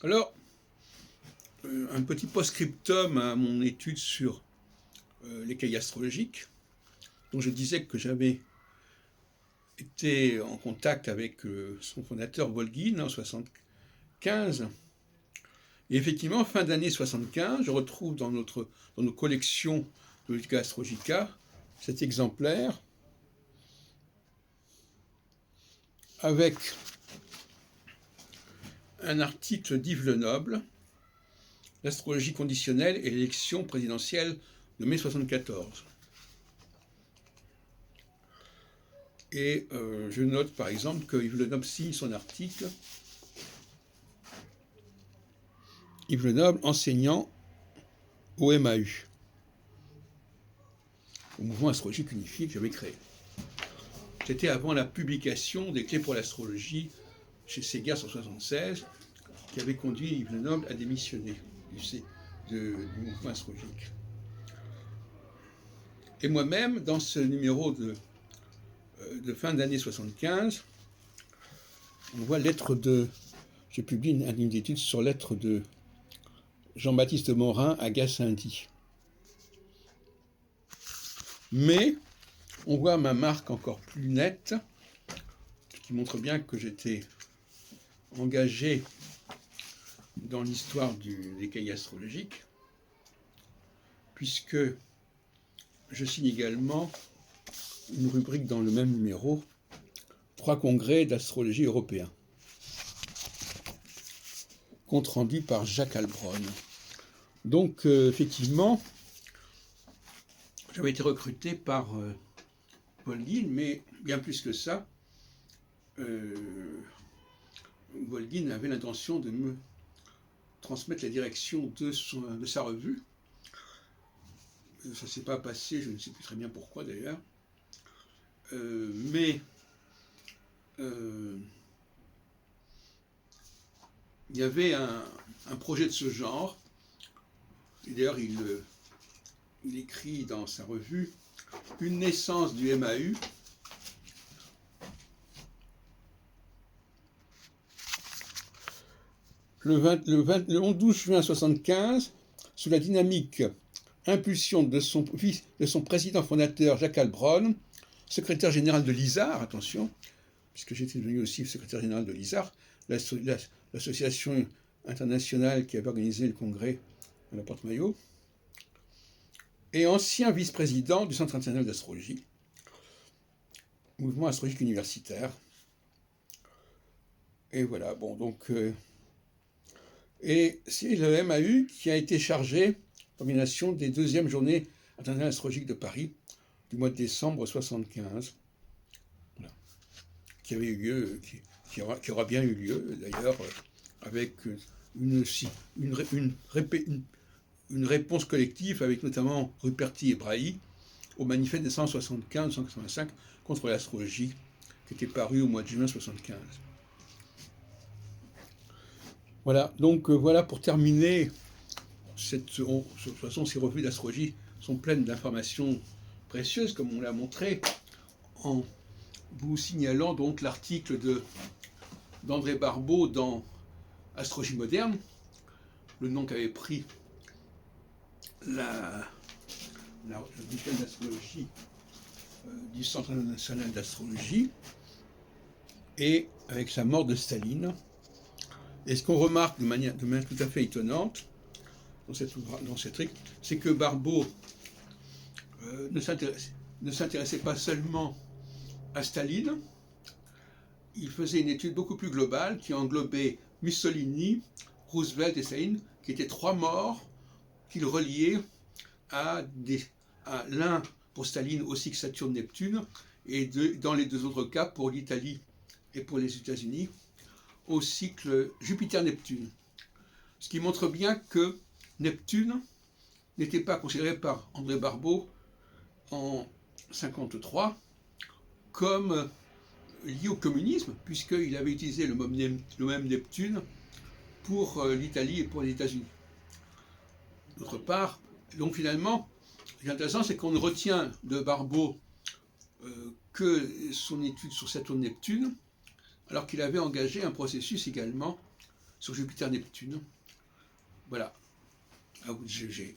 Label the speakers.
Speaker 1: Alors, un petit post-scriptum à mon étude sur les cahiers astrologiques, dont je disais que j'avais été en contact avec son fondateur Volgin en 1975. Et effectivement, fin d'année 1975, je retrouve dans nos collections de Ludica Astrologica cet exemplaire avec un article d'Yves Lenoble, l'astrologie conditionnelle et l'élection présidentielle de mai 1974. Et je note par exemple que Yves Lenoble signe son article. Yves Lenoble, enseignant au MAU, au mouvement astrologique unifié que j'avais créé. C'était avant la publication des Clés pour l'astrologie chez Segars en 1976, qui avait conduit Yves Lenoble à démissionner du mouvement astrologique. Et moi-même, dans ce numéro de fin d'année 75, on voit j'ai publié une ligne d'études sur lettre de Jean-Baptiste Morin à Gassendi. Mais on voit ma marque encore plus nette, qui montre bien que j'étais engagé dans l'histoire des cahiers astrologiques, puisque je signe également une rubrique dans le même numéro, 3 congrès d'astrologie européens, compte rendu par Jacques Heilbronn. Donc, effectivement, j'avais été recruté par Volgin, mais bien plus que ça, Volgin avait l'intention de me transmettre la direction de sa revue. Ça ne s'est pas passé, je ne sais plus très bien pourquoi d'ailleurs. Mais il y avait un projet de ce genre. Et d'ailleurs, il écrit dans sa revue « Une naissance du MAU ». Le 12 juin 1975, sous la dynamique impulsion de son président fondateur Jacques Heilbronn, secrétaire général de l'ISAR, attention, puisque j'étais devenu aussi secrétaire général de l'ISAR, l'association internationale qui avait organisé le congrès à la Porte-Maillot, et ancien vice-président du Centre international d'astrologie, mouvement astrologique universitaire. Et voilà, bon, donc... et c'est le MAU qui a été chargé d'organisation des 2e journées internationales astrologiques de Paris du mois de décembre 1975, voilà, qui avait eu lieu, qui aura bien eu lieu d'ailleurs, avec une réponse collective avec notamment Ruperti et Brahi au manifeste de 175-185 contre l'astrologie qui était paru au mois de juin 1975. Voilà, donc voilà pour terminer. De toute façon, ces revues d'astrologie sont pleines d'informations précieuses, comme on l'a montré, en vous signalant donc l'article d'André Barbeau dans Astrologie moderne, le nom qu'avait pris la bulletin d'astrologie du Centre international d'astrologie, et avec sa mort de Staline. Et ce qu'on remarque de manière tout à fait étonnante dans cette truc, c'est que Barbeau ne s'intéressait pas seulement à Staline, il faisait une étude beaucoup plus globale qui englobait Mussolini, Roosevelt et Staline, qui étaient 3 morts qu'il reliait à l'un pour Staline au cycle Saturne-Neptune, et dans les 2 autres cas, pour l'Italie et pour les États-Unis, au cycle Jupiter-Neptune. Ce qui montre bien que Neptune n'était pas considéré par André Barbeau en 1953 comme lié au communisme, puisqu'il avait utilisé le même Neptune pour l'Italie et pour les États-Unis. D'autre part, donc finalement, ce qui est intéressant, c'est qu'on ne retient de Barbeau que son étude sur Saturne-Neptune, alors qu'il avait engagé un processus également sur Jupiter-Neptune. Voilà, à vous de juger.